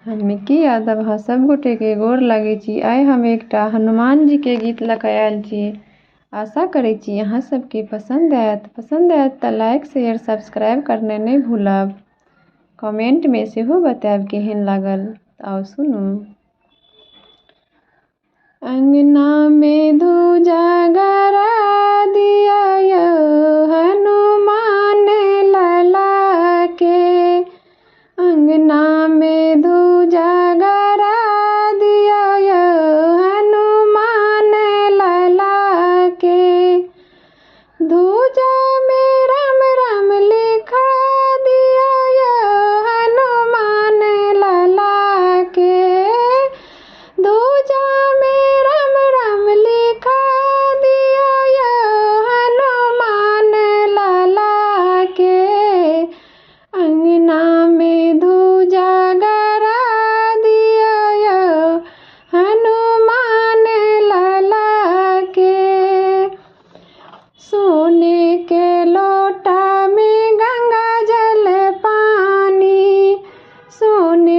Mickey Yadav हाँ सब गोटे के गोर लागै छी। आइ हम एकटा हनुमान जी के गीत लऽ कऽ आयल छी। आशा करै छी अहाँ सबके पसंद आयत तऽ लाइक शेयर सब्सक्राइब करने नहि भूलब। कमेंट में सेहो बतायब केहन लागल। आओ सुनू। अंगना में दूजा गरा दिया यो हनुमान लला के। अंगना में दूजा गरा दिया यो हनुमान लला के। दूजा में राम राम लिखा दिया यो हनुमान लला के। दूजा में राम राम लिखा दिया यो हनुमान लला के। अंगना में दूजा गरा दिया यो हनुमान लला के। सोने के लोटा में गंगा जल पानी, सोने